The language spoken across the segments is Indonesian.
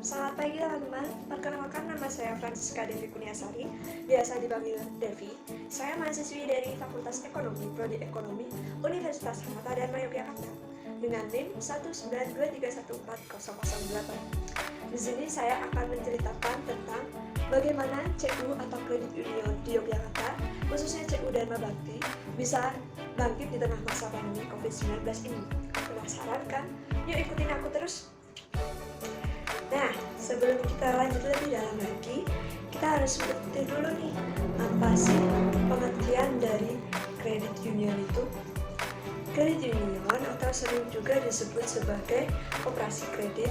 Selamat pagi teman-teman, perkenalkan nama saya Francisca Devi Kuniasari, biasa dipanggil Devi. Saya mahasiswi dari Fakultas Ekonomi, Prodi Ekonomi, Universitas Hamata Dharma Yogyakarta, dengan NIM 192314008. Di sini saya akan menceritakan tentang bagaimana CU atau Credit Union di Yogyakarta, khususnya CU Dharma Bakti, bisa bangkit di tengah masa pandemi COVID-19 ini. Penasaran kan? Yuk ikutin aku terus! Nah, sebelum kita lanjut lebih dalam lagi, kita harus mengerti dulu nih, apa sih pengertian dari credit union itu? Credit union atau sering juga disebut sebagai koperasi kredit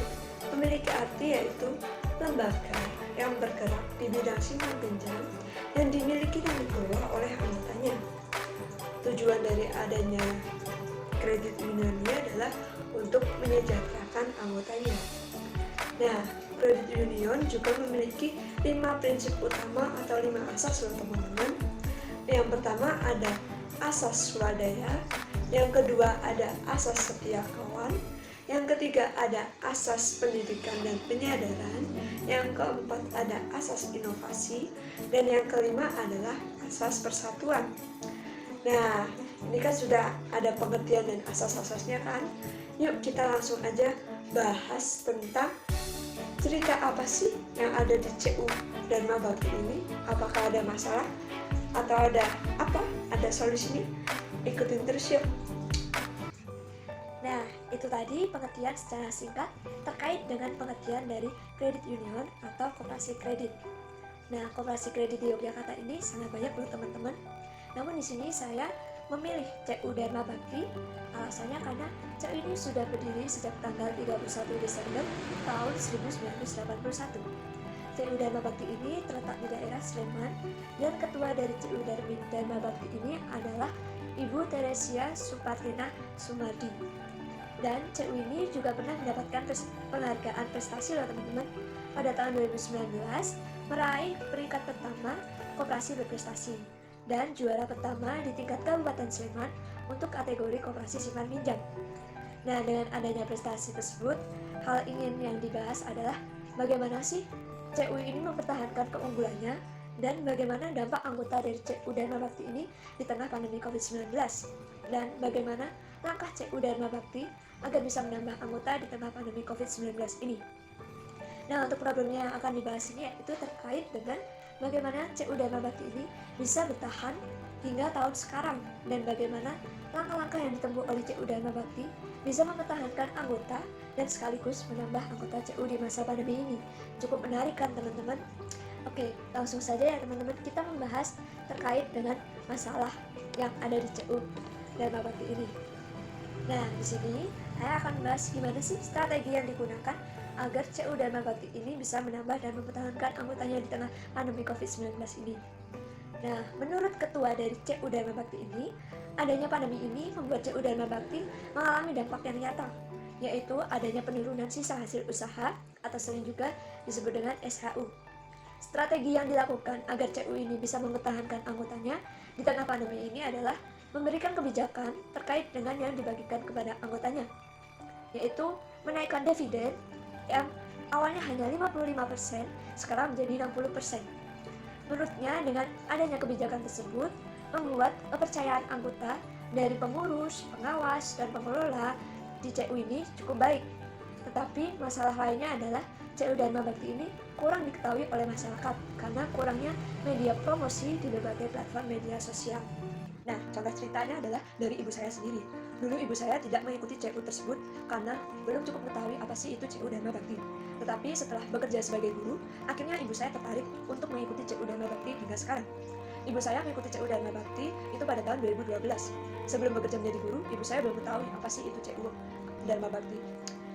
memiliki arti yaitu lembaga yang bergerak di bidang simpan pinjam yang dimiliki dan dikelola oleh anggotanya. Tujuan dari adanya credit union ini adalah untuk menyejahterakan anggotanya. Nah, credit union juga memiliki 5 prinsip utama atau 5 asas loh teman-teman. Yang pertama ada asas swadaya, yang kedua ada asas setia kawan, yang ketiga ada asas pendidikan dan penyadaran, yang keempat ada asas inovasi, dan yang kelima adalah asas persatuan. Nah, ini kan sudah ada pengertian dan asas-asasnya kan? Yuk kita langsung aja bahas tentang cerita apa sih yang ada di CU Dharma Bakti ini? Apakah ada masalah? Atau ada apa? Ada solusinya? Ikutin terus yuk! Nah, itu tadi pengertian secara singkat terkait dengan pengertian dari credit union atau koperasi kredit. Nah, koperasi kredit di Yogyakarta ini sangat banyak loh teman-teman. Namun di sini saya memilih CU Dharma Bakti, alasannya karena CU ini sudah berdiri sejak tanggal 31 Desember tahun 1981. CU Dharma Bakti ini terletak di daerah Sleman dan ketua dari CU Dharma Bakti ini adalah Ibu Teresia Supatina Sumardi. Dan CU ini juga pernah mendapatkan penghargaan prestasi loh teman-teman. Pada tahun 2019 meraih peringkat pertama koperasi berprestasi dan juara pertama di tingkat Kabupaten Sleman untuk kategori koperasi simpan pinjam. Nah, dengan adanya prestasi tersebut, hal ingin yang dibahas adalah bagaimana sih CU ini mempertahankan keunggulannya dan bagaimana dampak anggota dari CU Dharma Bakti ini di tengah pandemi COVID-19 dan bagaimana langkah CU Dharma Bakti agar bisa menambah anggota di tengah pandemi COVID-19 ini. Nah, untuk problemnya yang akan dibahas ini yaitu terkait dengan bagaimana CU Dharma Bakti ini bisa bertahan hingga tahun sekarang dan bagaimana langkah-langkah yang ditempuh oleh CU Dharma Bakti bisa mempertahankan anggota dan sekaligus menambah anggota CU di masa pandemi ini. Cukup menarik kan teman-teman? Oke, langsung saja ya teman-teman, kita membahas terkait dengan masalah yang ada di CU Dharma Bakti ini. Nah, di sini saya akan membahas gimana sih strategi yang digunakan agar CU Dharma Bakti ini bisa menambah dan mempertahankan anggotanya di tengah pandemi COVID-19 ini. Nah, menurut ketua dari CU Dharma Bakti ini, adanya pandemi ini membuat CU Dharma Bakti mengalami dampak yang nyata, yaitu adanya penurunan sisa hasil usaha atau sering juga disebut dengan SHU. Strategi yang dilakukan agar CU ini bisa mempertahankan anggotanya di tengah pandemi ini adalah memberikan kebijakan terkait dengan yang dibagikan kepada anggotanya, yaitu menaikkan dividen yang awalnya hanya 55%, sekarang menjadi 60%. Menurutnya, dengan adanya kebijakan tersebut, membuat kepercayaan anggota dari pengurus, pengawas, dan pengelola di CU ini cukup baik. Tetapi masalah lainnya adalah CU Dharma Bakti ini kurang diketahui oleh masyarakat karena kurangnya media promosi di berbagai platform media sosial. Nah, contoh ceritanya adalah dari ibu saya sendiri. Dulu ibu saya tidak mengikuti CU tersebut karena belum cukup mengetahui apa sih itu CU Dharma Bakti. Tetapi setelah bekerja sebagai guru, akhirnya ibu saya tertarik untuk mengikuti CU Dharma Bakti hingga sekarang. Ibu saya mengikuti CU Dharma Bakti itu pada tahun 2012. Sebelum bekerja menjadi guru, ibu saya belum mengetahui apa sih itu CU Dharma Bakti.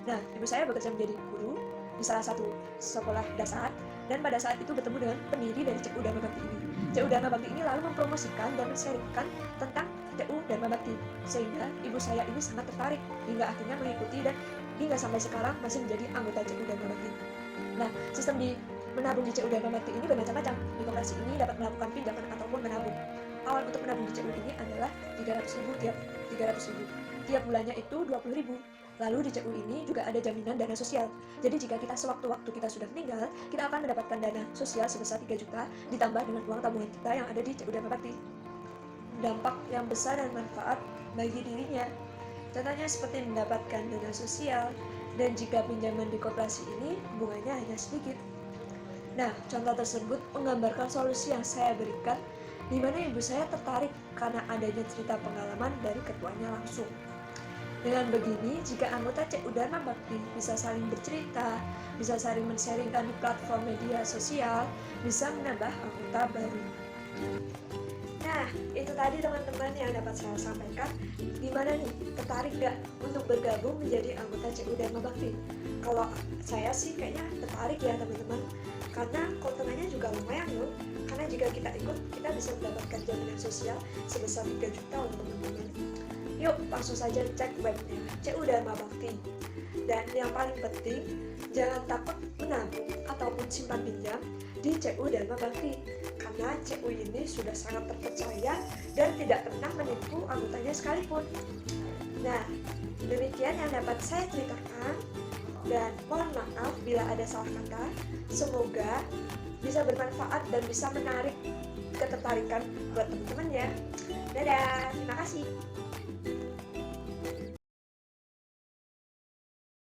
Nah, ibu saya bekerja menjadi guru di salah satu sekolah dasar dan pada saat itu bertemu dengan pendiri dari CU Dharma Bakti ini. CU Dharma Bakti ini lalu mempromosikan dan men-sharingkan tentang CU Dharma Bakti sehingga ibu saya ini sangat tertarik hingga akhirnya mengikuti dan hingga sampai sekarang masih menjadi anggota CU Dharma Bakti. Nah, sistem menabung di CU Dharma Bakti ini bermacam-macam. Di koperasi ini dapat melakukan pinjaman ataupun menabung. Awal untuk menabung di CU ini adalah 300.000 tiap bulannya itu 20.000. Lalu di CU ini juga ada jaminan dana sosial. Jadi jika kita sewaktu-waktu kita sudah meninggal, kita akan mendapatkan dana sosial sebesar 3 juta ditambah dengan uang tabungan kita yang ada di CU Dharma Bakti. Dampak yang besar dan manfaat bagi dirinya, contohnya seperti mendapatkan dana sosial, dan jika pinjaman di koperasi ini bunganya hanya sedikit. Nah, contoh tersebut menggambarkan solusi yang saya berikan, di mana ibu saya tertarik karena adanya cerita pengalaman dari ketuanya langsung. Dengan begini, jika anggota CU Dharma Bakti bisa saling bercerita, bisa saling men-sharingkan di platform media sosial, bisa menambah anggota baru. Nah, itu tadi teman-teman yang dapat saya sampaikan. Gimana nih, tertarik gak untuk bergabung menjadi anggota CU Dharma Bakti? Kalau saya sih kayaknya tertarik ya teman-teman, karena keuntungannya juga lumayan loh. Karena jika kita ikut, kita bisa mendapatkan jaminan sosial sebesar 3 juta untuk teman-teman. Yuk, langsung saja cek webnya CU Dharma Bakti. Dan yang paling penting, jangan takut menabung ataupun simpan pinjam di CU Dharma Bakti, karena CU ini sudah sangat terpercaya dan tidak pernah menipu anggotanya sekalipun. Nah, demikian yang dapat saya ceritakan, dan mohon maaf bila ada salah kata. Semoga bisa bermanfaat dan bisa menarik ketertarikan buat teman-teman ya. Dadah, terima kasih.